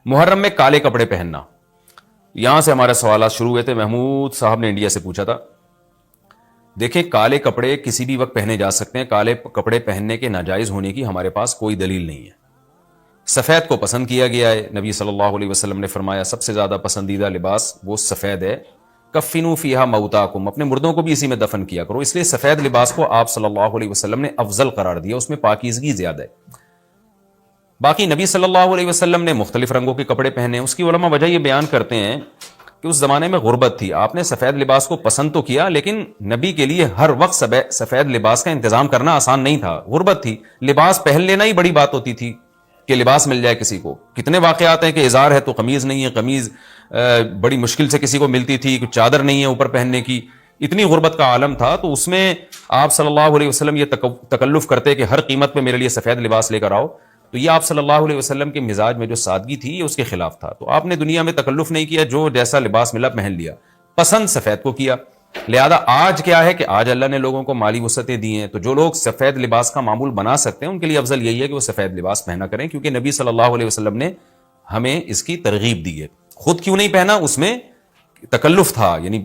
محرم میں کالے کپڑے پہننا، یہاں سے ہمارے سوالات شروع ہوئے تھے. محمود صاحب نے انڈیا سے پوچھا تھا. دیکھیں کالے کپڑے کسی بھی وقت پہنے جا سکتے ہیں. کالے کپڑے پہننے کے ناجائز ہونے کی ہمارے پاس کوئی دلیل نہیں ہے. سفید کو پسند کیا گیا ہے. نبی صلی اللہ علیہ وسلم نے فرمایا سب سے زیادہ پسندیدہ لباس وہ سفید ہے. کفنوا فیہا موتاکم، اپنے مردوں کو بھی اسی میں دفن کیا کرو. اس لیے سفید لباس کو آپ صلی اللہ علیہ وسلم نے افضل قرار دیا، اس میں پاکیزگی زیادہ ہے. باقی نبی صلی اللہ علیہ وسلم نے مختلف رنگوں کے کپڑے پہنے. اس کی علماء وجہ یہ بیان کرتے ہیں کہ اس زمانے میں غربت تھی. آپ نے سفید لباس کو پسند تو کیا، لیکن نبی کے لیے ہر وقت سفید لباس کا انتظام کرنا آسان نہیں تھا. غربت تھی، لباس پہن لینا ہی بڑی بات ہوتی تھی کہ لباس مل جائے کسی کو. کتنے واقعات ہیں کہ ازار ہے تو قمیض نہیں ہے، قمیض بڑی مشکل سے کسی کو ملتی تھی، کچھ چادر نہیں ہے اوپر پہننے کی. اتنی غربت کا عالم تھا، تو اس میں آپ صلی اللہ علیہ وسلم یہ تکلف کرتے کہ ہر قیمت پہ میرے لیے سفید لباس لے کر آؤ. تو یہ آپ صلی اللہ علیہ وسلم کے مزاج میں جو سادگی تھی یہ اس کے خلاف تھا. تو آپ نے دنیا میں تکلف نہیں کیا، جو جیسا لباس ملا پہن لیا. پسند سفید کو کیا. لہذا آج کیا ہے کہ آج اللہ نے لوگوں کو مالی وسعتیں دی ہیں، تو جو لوگ سفید لباس کا معمول بنا سکتے ہیں ان کے لیے افضل یہی ہے کہ وہ سفید لباس پہنا کریں، کیونکہ نبی صلی اللہ علیہ وسلم نے ہمیں اس کی ترغیب دی ہے. خود کیوں نہیں پہنا؟ اس میں تکلف تھا، یعنی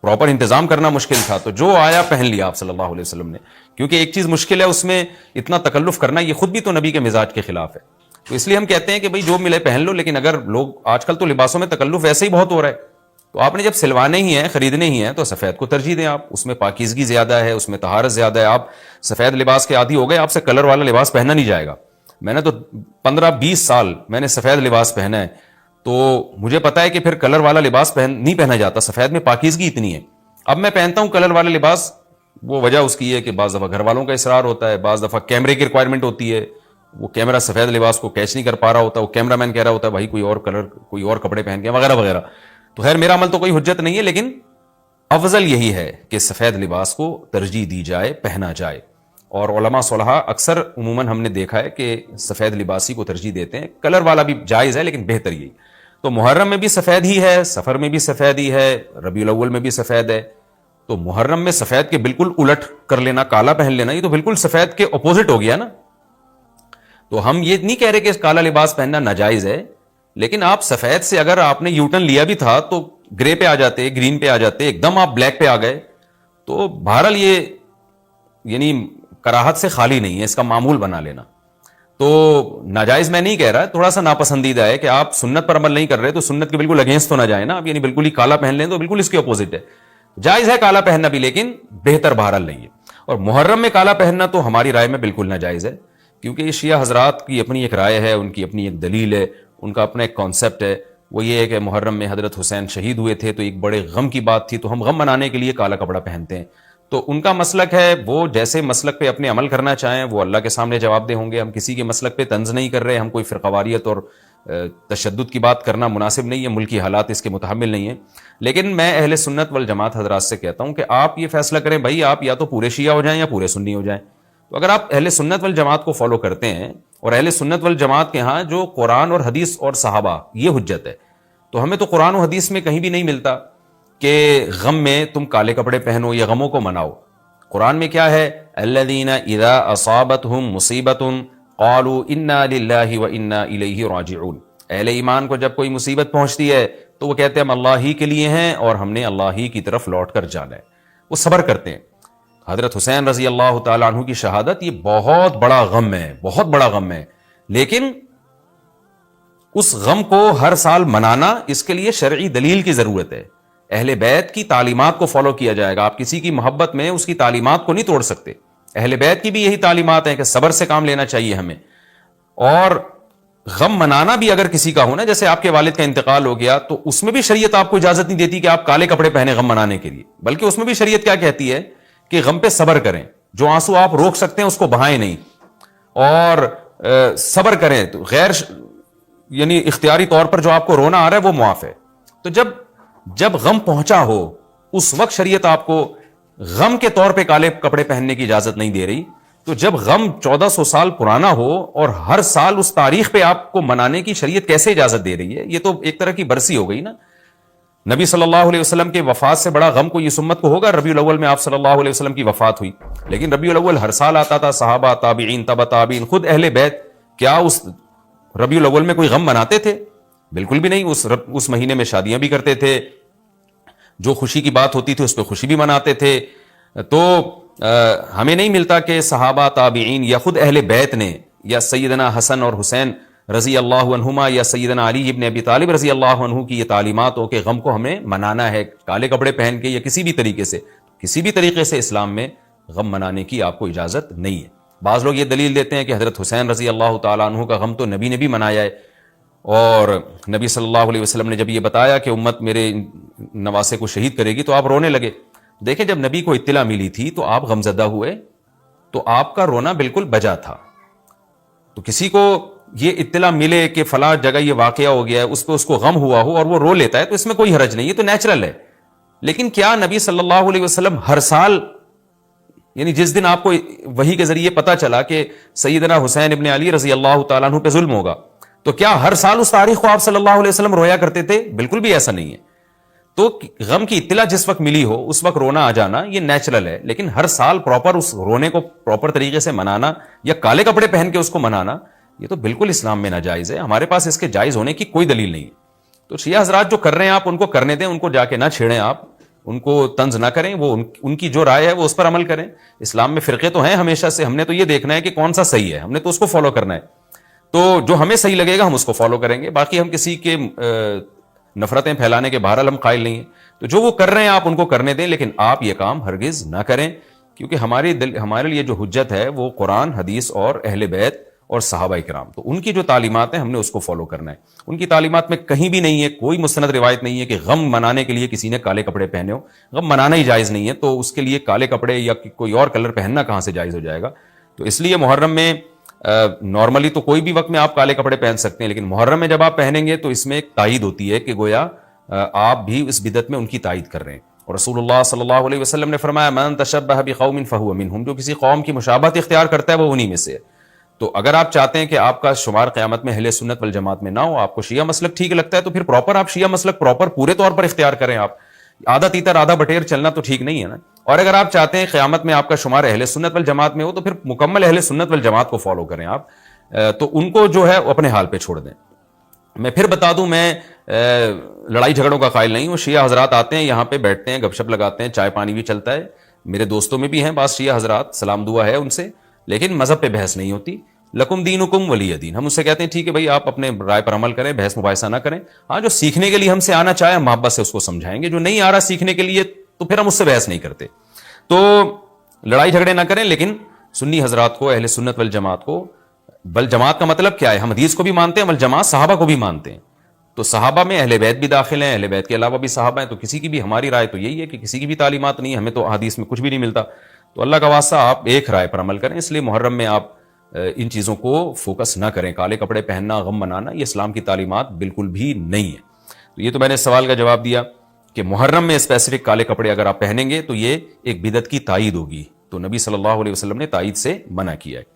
پراپر انتظام کرنا مشکل تھا. تو جو آیا پہن لیا آپ صلی اللہ علیہ وسلم نے، کیونکہ ایک چیز مشکل ہے اس میں اتنا تکلف کرنا، یہ خود بھی تو نبی کے مزاج کے خلاف ہے. تو اس لیے ہم کہتے ہیں کہ بھئی جو ملے پہن لو. لیکن اگر لوگ آج کل تو لباسوں میں تکلف ویسے ہی بہت ہو رہا ہے، تو آپ نے جب سلوانے ہی ہیں، خریدنے ہی ہیں، تو سفید کو ترجیح دیں. آپ اس میں پاکیزگی زیادہ ہے، اس میں طہارت زیادہ ہے. آپ سفید لباس کے عادی ہو گئے، آپ سے کلر والا لباس پہنا نہیں جائے گا. میں نے تو 15-20 سال میں نے سفید لباس پہنا ہے، تو مجھے پتا ہے کہ پھر کلر والا لباس نہیں پہنا جاتا. سفید میں پاکیزگی اتنی ہے. اب میں پہنتا ہوں کلر والا لباس، وہ وجہ اس کی ہے کہ بعض دفعہ گھر والوں کا اصرار ہوتا ہے، بعض دفعہ کیمرے کی ریکوائرمنٹ ہوتی ہے. وہ کیمرہ سفید لباس کو کیچ نہیں کر پا رہا ہوتا، وہ کیمرہ مین کہہ رہا ہوتا ہے بھائی کوئی اور کلر، کوئی اور کپڑے پہن کے، وغیرہ وغیرہ. تو خیر میرا عمل تو کوئی حجت نہیں ہے، لیکن افضل یہی ہے کہ سفید لباس کو ترجیح دی جائے، پہنا جائے. اور علماء صلحاء اکثر عموماً ہم نے دیکھا ہے کہ سفید لباسی کو ترجیح دیتے ہیں. کلر والا بھی جائز ہے لیکن بہتر یہی. تو محرم میں بھی سفید ہی ہے، سفر میں بھی سفید ہی ہے، ربیع الاول میں بھی سفید ہے. تو محرم میں سفید کے بالکل الٹ کر لینا، کالا پہن لینا، یہ تو بالکل سفید کے اپوزٹ ہو گیا نا. تو ہم یہ نہیں کہہ رہے کہ کالا لباس پہننا ناجائز ہے، لیکن آپ سفید سے اگر آپ نے یوٹرن لیا بھی تھا تو گرے پہ آ جاتے، گرین پہ آ جاتے، ایک دم آپ بلیک پہ آ گئے، تو بہرحال یہ یعنی کراہت سے خالی نہیں ہے، اس کا معمول بنا لینا. تو ناجائز میں نہیں کہہ رہا، تھوڑا سا ناپسندیدہ ہے کہ آپ سنت پر عمل نہیں کر رہے تو سنت کے بالکل اگینسٹ تو نہ جائیں نا آپ، یعنی بالکل ہی کالا پہن لیں تو بالکل اس کے اپوزٹ ہے. جائز ہے کالا پہننا بھی، لیکن بہتر بہرحال نہیں ہے. اور محرم میں کالا پہننا تو ہماری رائے میں بالکل ناجائز ہے، کیونکہ یہ شیعہ حضرات کی اپنی ایک رائے ہے، ان کی اپنی ایک دلیل ہے، ان کا اپنا ایک کانسیپٹ ہے. وہ یہ ہے کہ محرم میں حضرت حسین شہید ہوئے تھے تو ایک بڑے غم کی بات تھی، تو ہم غم منانے کے لیے کالا کپڑا پہنتے ہیں. تو ان کا مسلک ہے، وہ جیسے مسلک پہ اپنے عمل کرنا چاہیں وہ اللہ کے سامنے جواب دہ ہوں گے. ہم کسی کے مسلک پہ طنز نہیں کر رہے، ہم کوئی فرقواریت اور تشدد کی بات کرنا مناسب نہیں ہے، ملکی حالات اس کے متحمل نہیں ہیں. لیکن میں اہل سنت والجماعت حضرات سے کہتا ہوں کہ آپ یہ فیصلہ کریں بھائی، آپ یا تو پورے شیعہ ہو جائیں یا پورے سنی ہو جائیں. تو اگر آپ اہل سنت والجماعت کو فالو کرتے ہیں، اور اہل سنت والجماعت کے ہاں جو قرآن اور حدیث اور صحابہ یہ حجت ہے، تو ہمیں تو قرآن و حدیث میں کہیں بھی نہیں ملتا کہ غم میں تم کالے کپڑے پہنو یا غموں کو مناؤ. قرآن میں کیا ہے؟ الذین اذا اصابتہم مصیبۃ قالوا انا للہ وانا الیہ راجعون. اہل ایمان کو جب کوئی مصیبت پہنچتی ہے تو وہ کہتے ہیں ہم اللہ ہی کے لیے ہیں اور ہم نے اللہ ہی کی طرف لوٹ کر جانا ہے. وہ صبر کرتے ہیں. حضرت حسین رضی اللہ تعالیٰ عنہ کی شہادت یہ بہت بڑا غم ہے، بہت بڑا غم ہے، لیکن اس غم کو ہر سال منانا، اس کے لیے شرعی دلیل کی ضرورت ہے. اہل بیت کی تعلیمات کو فالو کیا جائے گا. آپ کسی کی محبت میں اس کی تعلیمات کو نہیں توڑ سکتے. اہل بیت کی بھی یہی تعلیمات ہیں کہ صبر سے کام لینا چاہیے ہمیں. اور غم منانا بھی اگر کسی کا ہونا، جیسے آپ کے والد کا انتقال ہو گیا، تو اس میں بھی شریعت آپ کو اجازت نہیں دیتی کہ آپ کالے کپڑے پہنے غم منانے کے لیے، بلکہ اس میں بھی شریعت کیا کہتی ہے کہ غم پہ صبر کریں. جو آنسو آپ روک سکتے ہیں اس کو بہائیں نہیں، اور صبر کریں. تو غیر یعنی اختیاری طور پر جو آپ کو رونا آ رہا ہے وہ معاف ہے. تو جب غم پہنچا ہو اس وقت شریعت آپ کو غم کے طور پہ کالے کپڑے پہننے کی اجازت نہیں دے رہی. تو جب غم 1400 سال پرانا ہو اور ہر سال اس تاریخ پہ آپ کو منانے کی شریعت کیسے اجازت دے رہی ہے؟ یہ تو ایک طرح کی برسی ہو گئی نا. نبی صلی اللہ علیہ وسلم کے وفات سے بڑا غم کو اس امت کو ہوگا؟ ربیع الاول میں آپ صلی اللہ علیہ وسلم کی وفات ہوئی، لیکن ربیع الاول ہر سال آتا تھا. صحابہ، تابعین، تبع تابعین، خود اہل بیت کیا اس ربیع الاول میں کوئی غم مناتے تھے؟ بالکل بھی نہیں. اس مہینے میں شادیاں بھی کرتے تھے, جو خوشی کی بات ہوتی تھی اس پہ خوشی بھی مناتے تھے. تو ہمیں نہیں ملتا کہ صحابہ, تابعین یا خود اہل بیت نے, یا سیدنا حسن اور حسین رضی اللہ عنہما یا سیدنا علی ابن ابی طالب رضی اللہ عنہ کی یہ تعلیمات ہو کہ غم کو ہمیں منانا ہے کالے کپڑے پہن کے یا کسی بھی طریقے سے. کسی بھی طریقے سے اسلام میں غم منانے کی آپ کو اجازت نہیں ہے. بعض لوگ یہ دلیل دیتے ہیں کہ حضرت حسین رضی اللہ تعالیٰ عنہ کا غم تو نبی نے بھی منایا ہے, اور نبی صلی اللہ علیہ وسلم نے جب یہ بتایا کہ امت میرے نواسے کو شہید کرے گی تو آپ رونے لگے. دیکھیں, جب نبی کو اطلاع ملی تھی تو آپ غمزدہ ہوئے, تو آپ کا رونا بالکل بجا تھا. تو کسی کو یہ اطلاع ملے کہ فلاں جگہ یہ واقعہ ہو گیا ہے, اس پہ اس کو غم ہوا ہو اور وہ رو لیتا ہے, تو اس میں کوئی حرج نہیں, یہ تو نیچرل ہے. لیکن کیا نبی صلی اللہ علیہ وسلم ہر سال, یعنی جس دن آپ کو وحی کے ذریعے پتا چلا کہ سیدنا حسین ابن علی رضی اللہ تعالیٰ عنہ پہ ظلم ہوگا, تو کیا ہر سال اس تاریخ کو آپ صلی اللہ علیہ وسلم رویا کرتے تھے؟ بالکل بھی ایسا نہیں ہے. تو غم کی اطلاع جس وقت ملی ہو اس وقت رونا آ جانا یہ نیچرل ہے, لیکن ہر سال پراپر اس رونے کو پراپر طریقے سے منانا یا کالے کپڑے پہن کے اس کو منانا, یہ تو بالکل اسلام میں ناجائز ہے. ہمارے پاس اس کے جائز ہونے کی کوئی دلیل نہیں ہے. تو شیعہ حضرات جو کر رہے ہیں آپ ان کو کرنے دیں, ان کو جا کے نہ چھیڑیں, آپ ان کو طنز نہ کریں, وہ ان کی جو رائے ہے وہ اس پر عمل کریں. اسلام میں فرقے تو ہیں ہمیشہ سے, ہم نے تو یہ دیکھنا ہے کہ کون سا صحیح ہے, ہم نے تو اس کو فالو کرنا ہے. تو جو ہمیں صحیح لگے گا ہم اس کو فالو کریں گے, باقی ہم کسی کے نفرتیں پھیلانے کے بہرحال ہم قائل نہیں ہیں. تو جو وہ کر رہے ہیں آپ ان کو کرنے دیں, لیکن آپ یہ کام ہرگز نہ کریں, کیونکہ ہمارے لیے جو حجت ہے وہ قرآن, حدیث اور اہل بیت اور صحابہ کرام. تو ان کی جو تعلیمات ہیں ہم نے اس کو فالو کرنا ہے. ان کی تعلیمات میں کہیں بھی نہیں ہے, کوئی مستند روایت نہیں ہے کہ غم منانے کے لیے کسی نے کالے کپڑے پہنے ہو. غم منانا ہی جائز نہیں ہے, تو اس کے لیے کالے کپڑے یا کوئی اور کلر پہننا کہاں سے جائز ہو جائے گا. تو اس لیے محرم میں نارملی تو کوئی بھی وقت میں آپ کالے کپڑے پہن سکتے ہیں, لیکن محرم میں جب آپ پہنیں گے تو اس میں ایک تائید ہوتی ہے کہ گویا آپ بھی اس بدعت میں ان کی تائید کر رہے ہیں. اور رسول اللہ صلی اللہ علیہ وسلم نے فرمایا من تشبہ بقوم فہو منہم, جو کسی قوم کی مشابہت اختیار کرتا ہے وہ انہی میں سے ہے. تو اگر آپ چاہتے ہیں کہ آپ کا شمار قیامت میں اہل سنت والجماعت میں نہ ہو, آپ کو شیعہ مسلک ٹھیک لگتا ہے, تو پھر پراپر آپ شیعہ مسلک پراپر پورے طور پر اختیار کریں. آپ آدھا تیتر آدھا بٹیر چلنا تو ٹھیک نہیں ہے نا. اور اگر آپ چاہتے ہیں قیامت میں آپ کا شمار اہل سنت والجماعت میں ہو, تو پھر مکمل اہل سنت والجماعت کو فالو کریں آپ. تو ان کو جو ہے اپنے حال پہ چھوڑ دیں. میں پھر بتا دوں, میں لڑائی جھگڑوں کا قائل نہیں ہوں. شیعہ حضرات آتے ہیں یہاں پہ, بیٹھتے ہیں, گپ شپ لگاتے ہیں, چائے پانی بھی چلتا ہے. میرے دوستوں میں بھی ہیں بعض شیعہ حضرات, سلام دعا ہے ان سے, لیکن مذہب پہ بحث نہیں ہوتی. لکم دینکم ولی دین, ہم اس سے کہتے ہیں ٹھیک ہے بھائی آپ اپنے رائے پر عمل کریں, بحث مباحثہ نہ کریں. ہاں, جو سیکھنے کے لیے ہم سے آنا چاہے محبت سے اس کو سمجھائیں گے, جو نہیں آ رہا سیکھنے کے لیے تو پھر ہم اس سے بحث نہیں کرتے. تو لڑائی جھگڑے نہ کریں, لیکن سنی حضرات کو, اہل سنت والجماعت کو, بل جماعت کا مطلب کیا ہے, ہم حدیث کو بھی مانتے ہیں, بل جماعت صحابہ کو بھی مانتے ہیں. تو صحابہ میں اہل بیت بھی داخل ہیں, اہل بیت کے علاوہ بھی صحابہ ہیں. تو کسی کی بھی, ہماری رائے تو یہی ہے کہ کسی کی بھی تعلیمات نہیں, ہمیں تو حدیث میں کچھ بھی نہیں ملتا. تو اللہ کا واسطہ آپ ایک رائے پر عمل کریں. اس لیے محرم میں آپ ان چیزوں کو فوکس نہ کریں. کالے کپڑے پہننا, غم منانا, یہ اسلام کی تعلیمات بالکل بھی نہیں ہے. تو یہ تو میں نے سوال کا جواب دیا کہ محرم میں اسپیسیفک کالے کپڑے اگر آپ پہنیں گے تو یہ ایک بدعت کی تائید ہوگی. تو نبی صلی اللہ علیہ وسلم نے تائید سے منع کیا ہے.